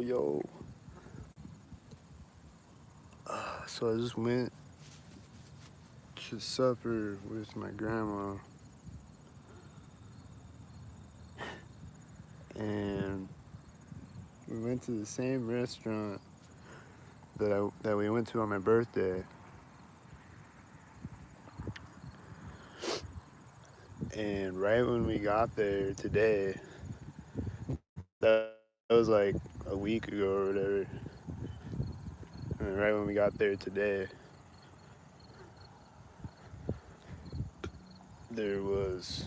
Yo. So I just went to supper with my grandma, and we went to the same restaurant that we went to on my birthday. And right when we got there today, that was like a week ago or whatever. And right when we got there today, there was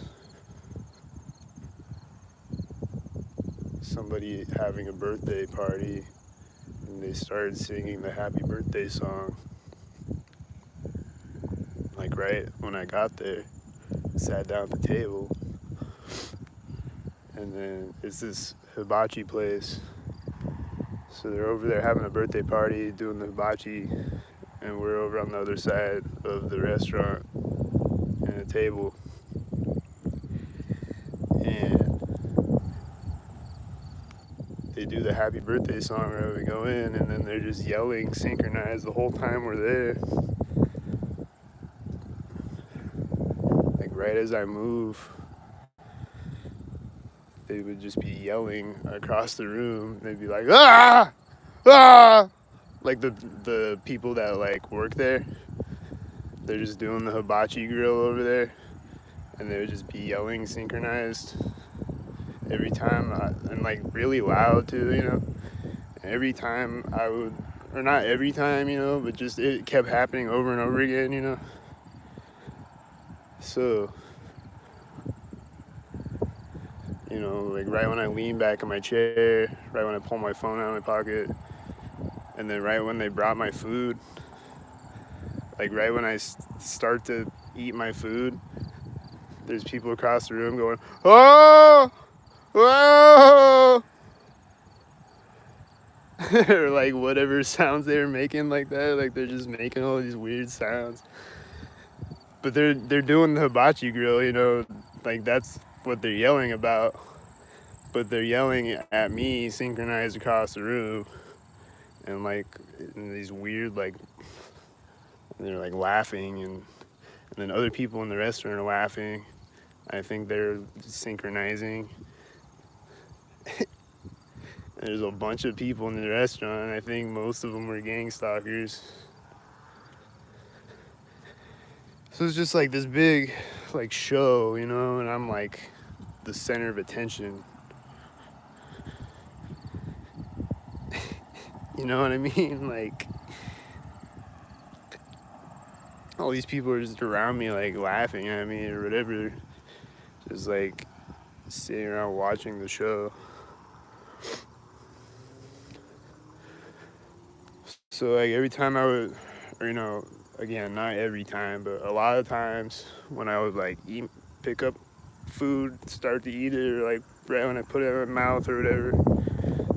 somebody having a birthday party, and they started singing the happy birthday song. Like right when I got there, sat down at the table, and then it's this hibachi place. So they're over there having a birthday party, doing the hibachi, and we're over on the other side of the restaurant and a table. And they do the happy birthday song right when we go in, and then they're just yelling synchronized the whole time we're there. Like right as I move, they would just be yelling across the room. They'd be like, ah, ah, like the people that like work there. They're just doing the hibachi grill over there, and they would just be yelling synchronized every time, and like really loud too, you know. Every time I would, or not every time, you know, but just it kept happening over and over again, you know. So, you know, like right when I lean back in my chair, right when I pull my phone out of my pocket, and then right when they brought my food, like right when I start to eat my food, there's people across the room going, oh, whoa, or like whatever sounds they were making like that, like they're just making all these weird sounds. But they're doing the hibachi grill, you know, like that's what they're yelling about. But they're yelling at me synchronized across the room, and like in these weird like they're like laughing, and then other people in the restaurant are laughing. I think they're synchronizing. There's a bunch of people in the restaurant, and I think most of them were gang stalkers. So it's just like this big like show, you know, and I'm like the center of attention. You know what I mean? Like all these people are just around me like laughing at me or whatever. Just like sitting around watching the show. So like every time I would, or you know, again, not every time, but a lot of times when I would like pick up food, start to eat it, or like right when I put it in my mouth or whatever,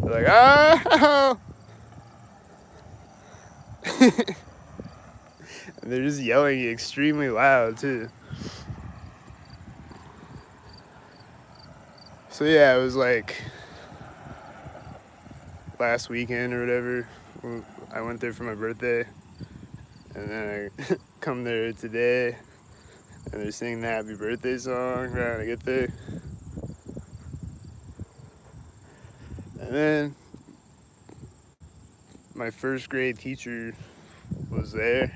they're like, ah, and they're just yelling extremely loud too. So yeah, it was like last weekend or whatever. I went there for my birthday, and then I come there today, and they're singing the happy birthday song right when I get there. And then my first grade teacher was there.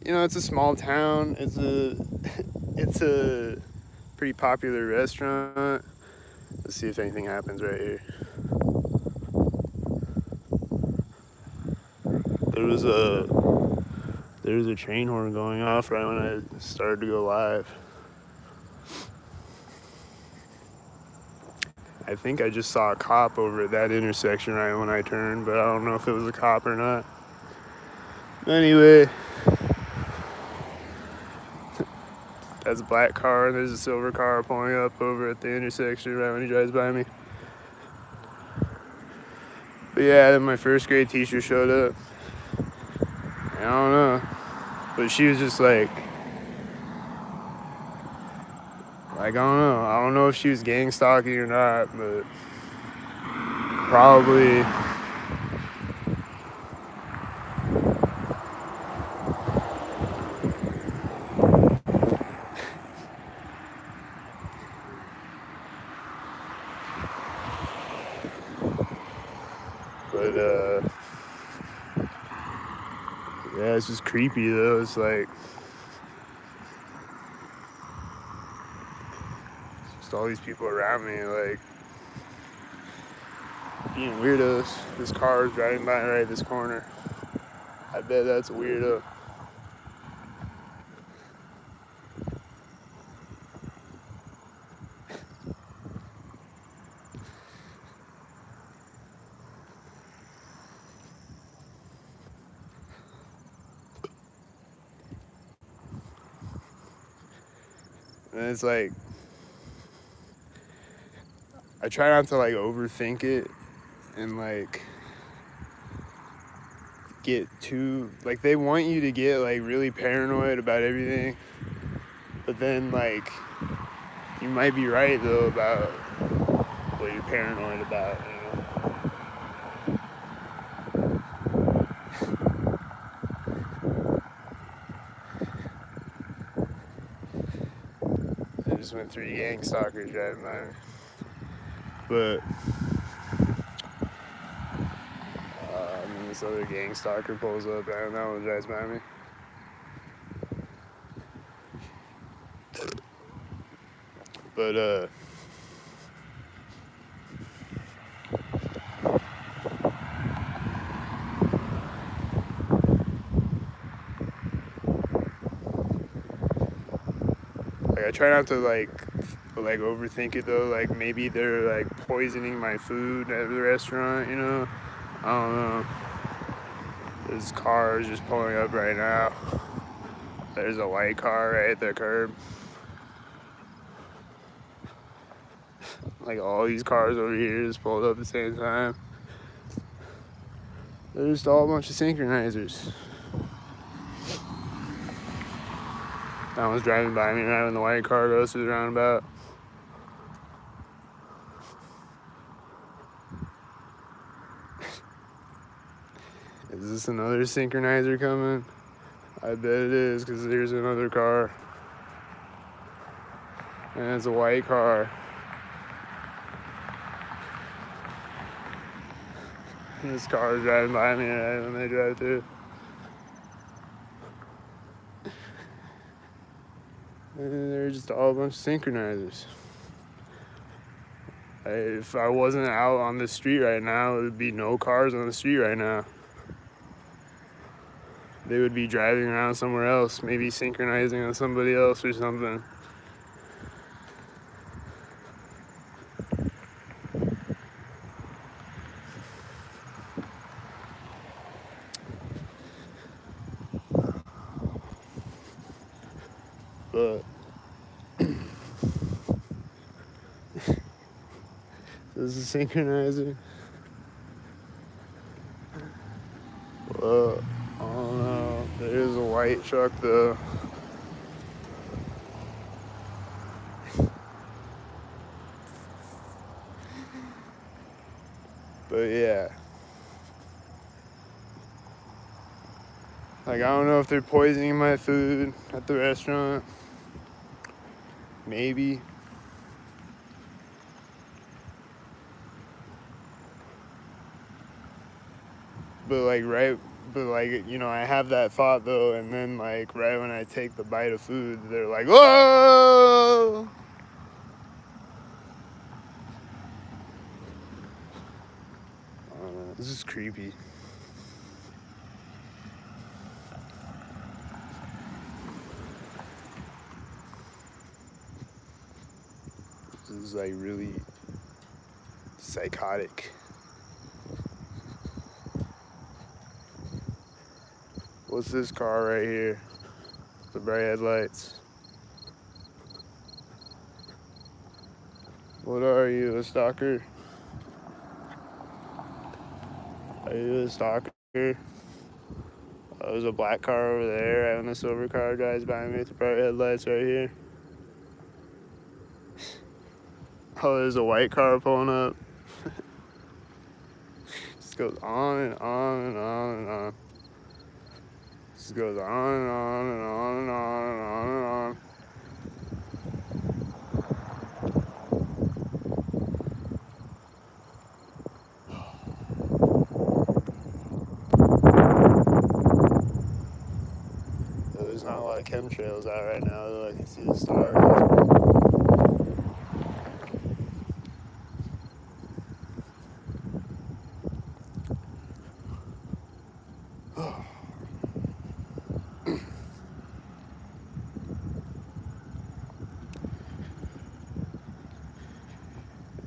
You know, it's a small town. It's a pretty popular restaurant. Let's see if anything happens right here. There was a train horn going off right when I started to go live. I think I just saw a cop over at that intersection right when I turned, but I don't know if it was a cop or not. Anyway, that's a black car, and there's a silver car pulling up over at the intersection right when he drives by me. But yeah, then my first grade teacher showed up. I don't know, but she was just like I don't know. I don't know if she was gang stalking or not, but probably it's just creepy though. It's like just all these people around me, like being weirdos. This car is driving by right this corner. I bet that's a weirdo. And it's like, I try not to like overthink it and like get too, like they want you to get like really paranoid about everything, but then like you might be right though about what you're paranoid about, you know. I just went 3 gang stalkers driving by me. But this other gang stalker pulls up, and that one drives by me. But like I try not to like overthink it though. Like maybe they're like poisoning my food at the restaurant, you know. I don't know. This car is just pulling up right now. There's a white car right at the curb. Like all these cars over here just pulled up at the same time. They're just all a bunch of synchronizers. That one's driving by me right when the white car goes through the roundabout. Is this another synchronizer coming? I bet it is, because there's another car. And it's a white car. And this car is driving by me right when they drive through. And they're just all a bunch of synchronizers. If I wasn't out on the street right now, there would be no cars on the street right now. They would be driving around somewhere else, maybe synchronizing on somebody else or something. But this is a synchronizer. Well, I don't know. There is a white truck though. But yeah. Like I don't know if they're poisoning my food at the restaurant. Maybe. But you know, I have that thought though, and then like right when I take the bite of food, they're like, "Whoa!" I don't know. This is creepy. This is like really psychotic. What's this car right here? The bright headlights. What are you, a stalker? Are you a stalker? Oh, there's a black car over there, right when the silver car drives by me with the bright headlights right here. Oh, there's a white car pulling up. Just goes on and on and on and on. Just goes on and on and on and on and on and on. chemtrails out right now, though I can see the stars.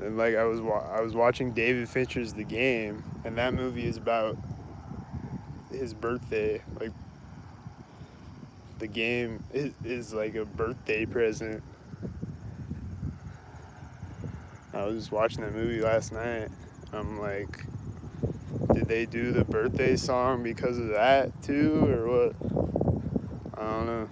And like I was watching David Fincher's The Game, and that movie is about his birthday. Like the game is like a birthday present. I was just watching that movie last night. I'm like, did they do the birthday song because of that too, or what? I don't know.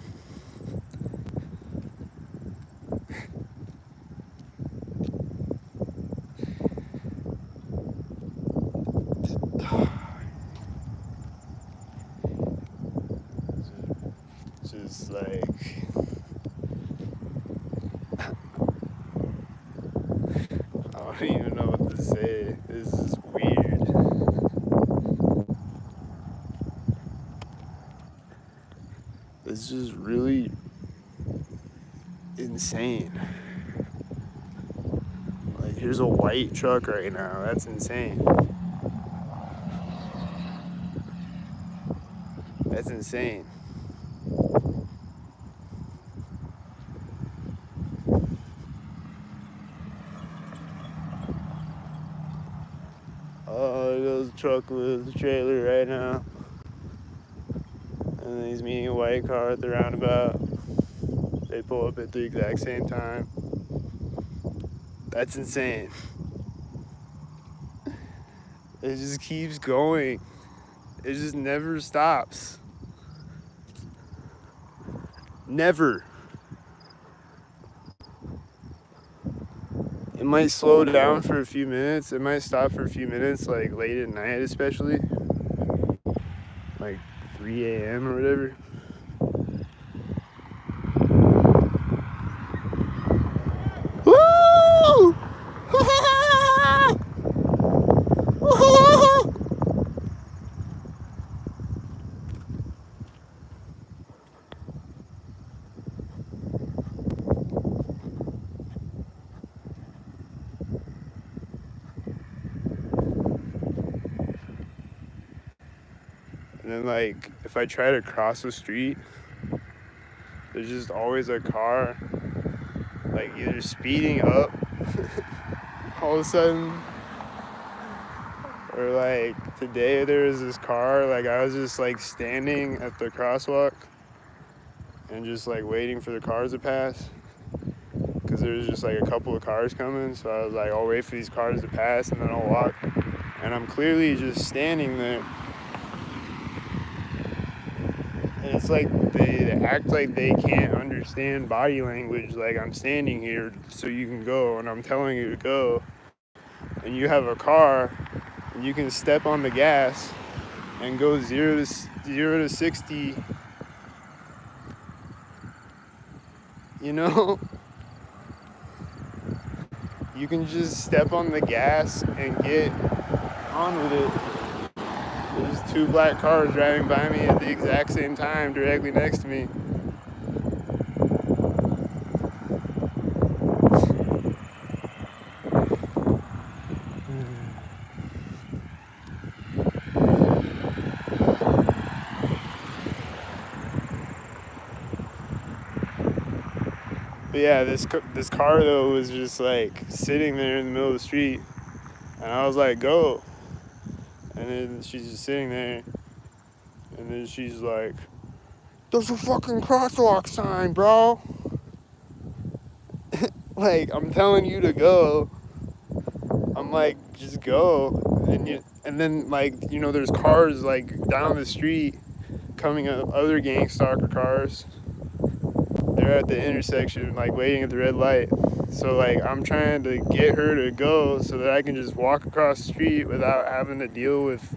Just like, I don't even know what to say. This is weird. This is really insane. Like, here's a white truck right now. That's insane. That's insane. Oh, there goes a truck with a trailer right now. And then he's meeting a white car at the roundabout. They pull up at the exact same time. That's insane. It just keeps going. It just never stops. Never. It might slow down for a few minutes. It might stop for a few minutes, like late at night, especially. Like 3 a.m. or whatever. Woo! And then, like, if I try to cross the street, there's just always a car, like, either speeding up all of a sudden, or, like, today there was this car, like, I was just, like, standing at the crosswalk and just, like, waiting for the cars to pass, because there was just, like, a couple of cars coming, so I was like, I'll wait for these cars to pass, and then I'll walk, and I'm clearly just standing there. And it's like they act like they can't understand body language. Like, I'm standing here so you can go, and I'm telling you to go. And you have a car, and you can step on the gas and go 0 to 60. You know, you can just step on the gas and get on with it. There's 2 black cars driving by me at the exact same time directly next to me. But yeah, this car though was just like sitting there in the middle of the street, and I was like, go. And then she's just sitting there, and then she's like, there's a fucking crosswalk sign, bro. Like, I'm telling you to go. I'm like, just go. And then, like, you know, there's cars like down the street coming up, other gangstalker cars. They're at the intersection, like waiting at the red light. So like, I'm trying to get her to go so that I can just walk across the street without having to deal with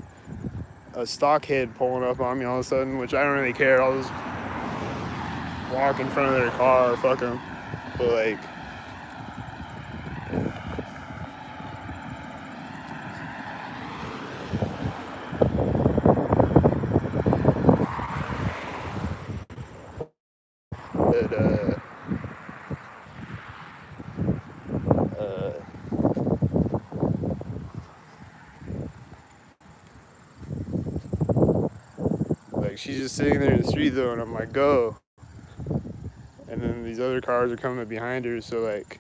a stockhead pulling up on me all of a sudden, which I don't really care. I'll just walk in front of their car, fuck them. But like, But uh, like she's just sitting there in the street though, and I'm like, go. And then these other cars are coming behind her, so like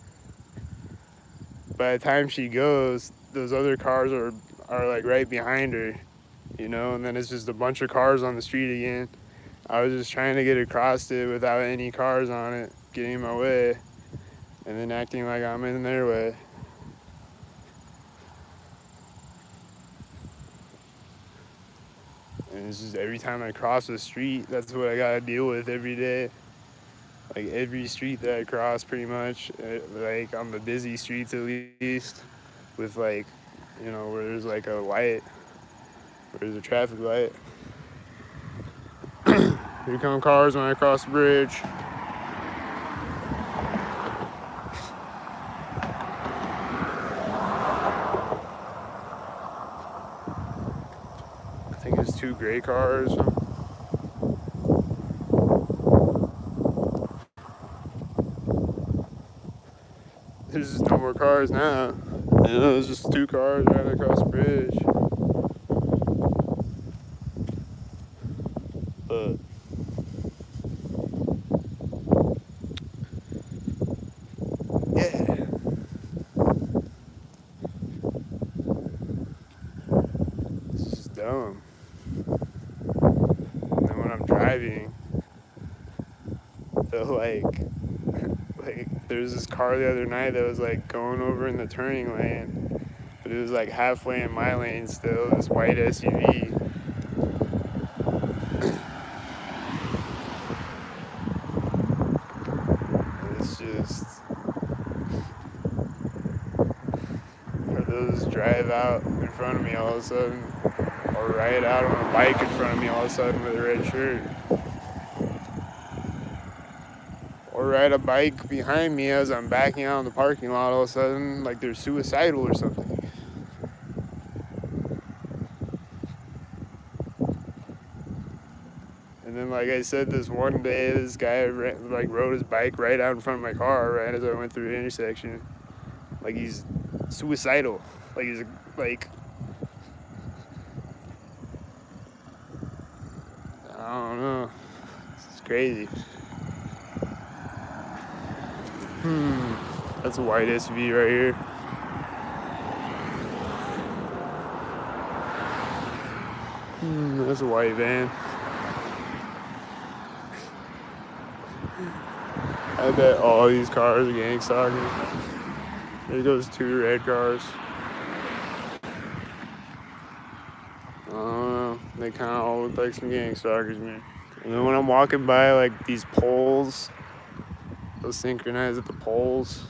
by the time she goes, those other cars are like right behind her, you know, and then it's just a bunch of cars on the street again. I was just trying to get across it without any cars on it getting in my way, and then acting like I'm in their way. And it's just every time I cross the street, that's what I gotta deal with every day. Like every street that I cross, pretty much, like on the busy streets at least, with like, you know, where there's like a light, where there's a traffic light. Here come cars when I cross the bridge. I think it's 2 gray cars. There's just no more cars now. You know, there's just 2 cars right across the bridge. But yeah, it's just dumb. And then when I'm driving, they'll like there's this car the other night that was like going over in the turning lane, but it was like halfway in my lane still, this white SUV. It's just, or they'll just drive out in front of me all of a sudden, or ride out on a bike in front of me all of a sudden with a red shirt. Or ride a bike behind me as I'm backing out in the parking lot all of a sudden, like they're suicidal or something. And then, like I said, this one day, this guy like rode his bike right out in front of my car right as I went through the intersection. Like he's suicidal. Like he's like, I don't know. It's crazy. That's a white SUV right here. That's a white van. I bet all these cars are gang stalking. There goes 2 red cars. I don't know. They kind of all look like some gang stalkers, man. And then when I'm walking by like these poles, they'll synchronize at the poles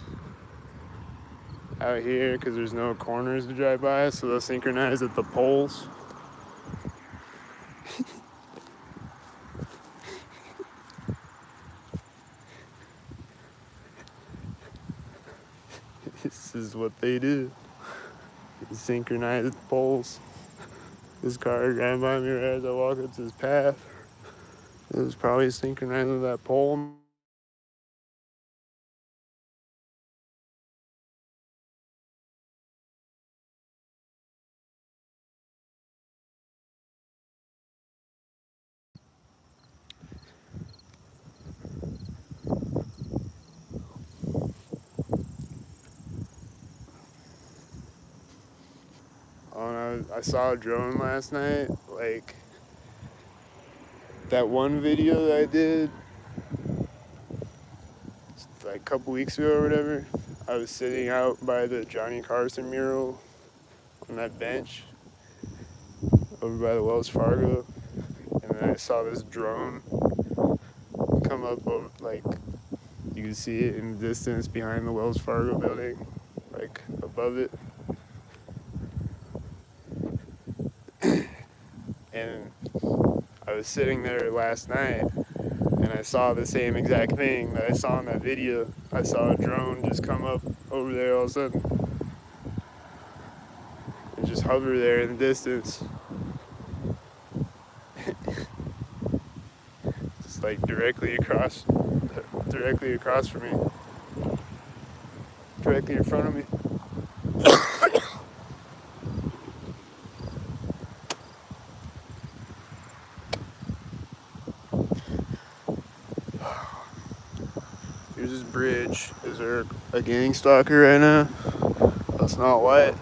out here because there's no corners to drive by, so they'll synchronize at the poles. This is what they do. They synchronize at the poles. This car ran by me right as I walked up to this path. It was probably synchronized with that pole. I saw a drone last night. Like that one video that I did like a couple weeks ago or whatever. I was sitting out by the Johnny Carson mural on that bench over by the Wells Fargo, and then I saw this drone come up over, like you can see it in the distance behind the Wells Fargo building, like above it. And I was sitting there last night and I saw the same exact thing that I saw in that video. I saw a drone just come up over there all of a sudden and just hover there in the distance. Just like directly across directly across from me, directly in front of me. Here's this bridge. Is there a gang stalker right now? That's not white.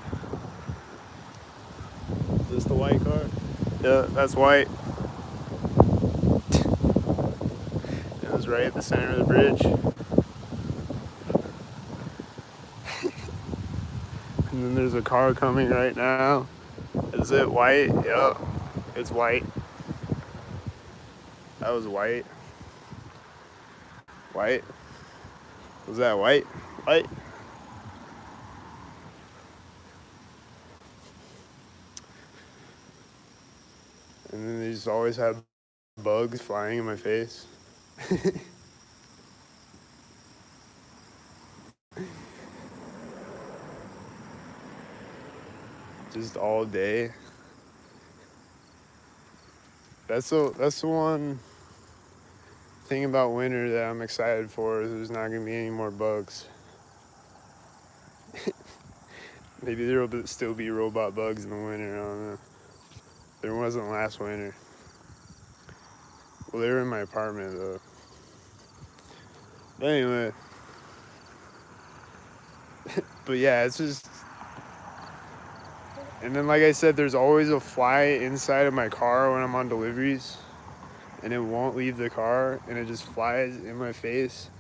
Is this the white car? Yeah, that's white. It was right at the center of the bridge. And then there's a car coming right now. Is it white? Yep. It's white. That was white. White. Was that white? White. And then they just always have bugs flying in my face. Just all day. That's the one thing about winter that I'm excited for is there's not gonna be any more bugs. Maybe there will still be robot bugs in the winter. I don't know. There wasn't last winter. Well, they were in my apartment though. But anyway. But yeah, it's just. And then, like I said, there's always a fly inside of my car when I'm on deliveries, and it won't leave the car, and it just flies in my face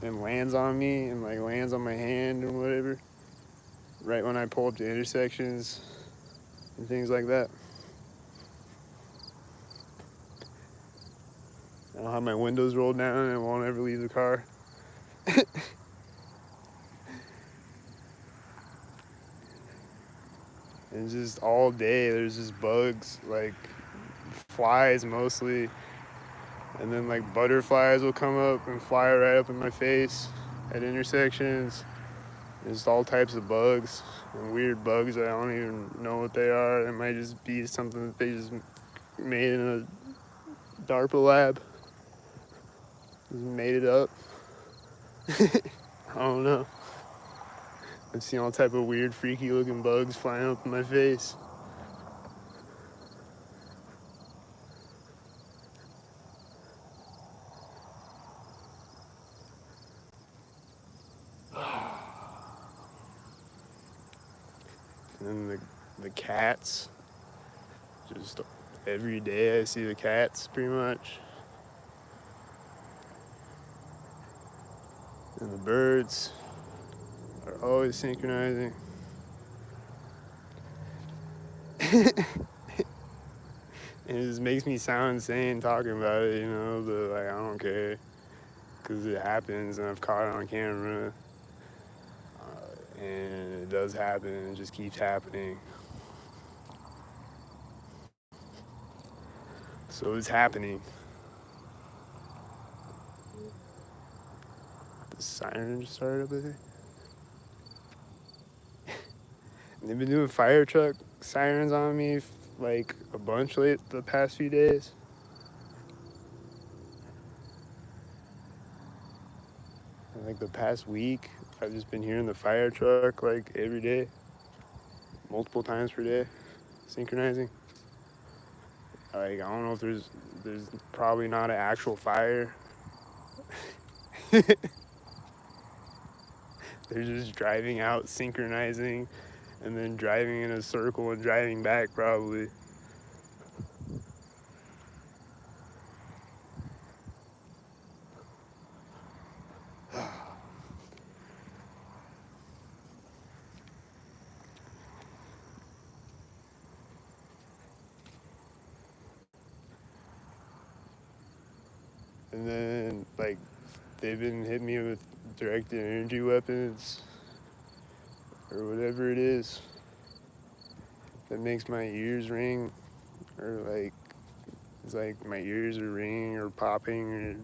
and lands on me and like lands on my hand and whatever. Right when I pull up to intersections and things like that. I'll have my windows rolled down and it won't ever leave the car. And just all day there's just bugs, like flies mostly. And then like butterflies will come up and fly right up in my face at intersections. There's all types of bugs and weird bugs that I don't even know what they are. It might just be something that they just made in a DARPA lab. Just made it up. I don't know. I've seen all type of weird, freaky looking bugs flying up in my face. And then the cats. Just every day I see the cats pretty much. And the birds are always synchronizing. And it just makes me sound insane talking about it, you know, but like I don't care. Because it happens and I've caught it on camera. And it does happen and it just keeps happening. So it's happening. The siren just started up there. And they've been doing fire truck sirens on me like a bunch the past few days. And like the past week, I've just been hearing the fire truck like every day, multiple times per day, synchronizing. Like I don't know if there's probably not an actual fire. They're just driving out, synchronizing, and then driving in a circle and driving back probably. And then like they've been hitting me with directed energy weapons or whatever it is that makes my ears ring, or like it's like my ears are ringing or popping, or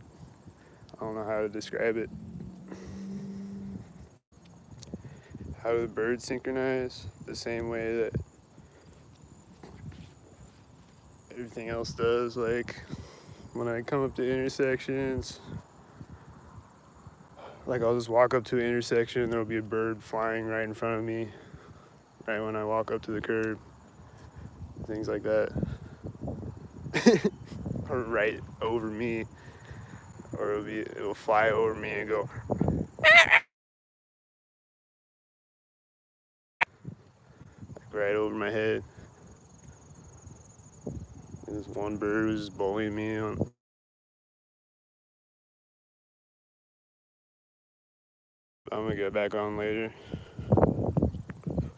I don't know how to describe it. How do the birds synchronize? The same way that everything else does. Like when I come up to intersections, Like I'll just walk up to an intersection and there'll be a bird flying right in front of me, right when I walk up to the curb, things like that. Or right over me, or it'll fly over me and go right over my head. And this one bird was just bullying me. I'm gonna get back on later.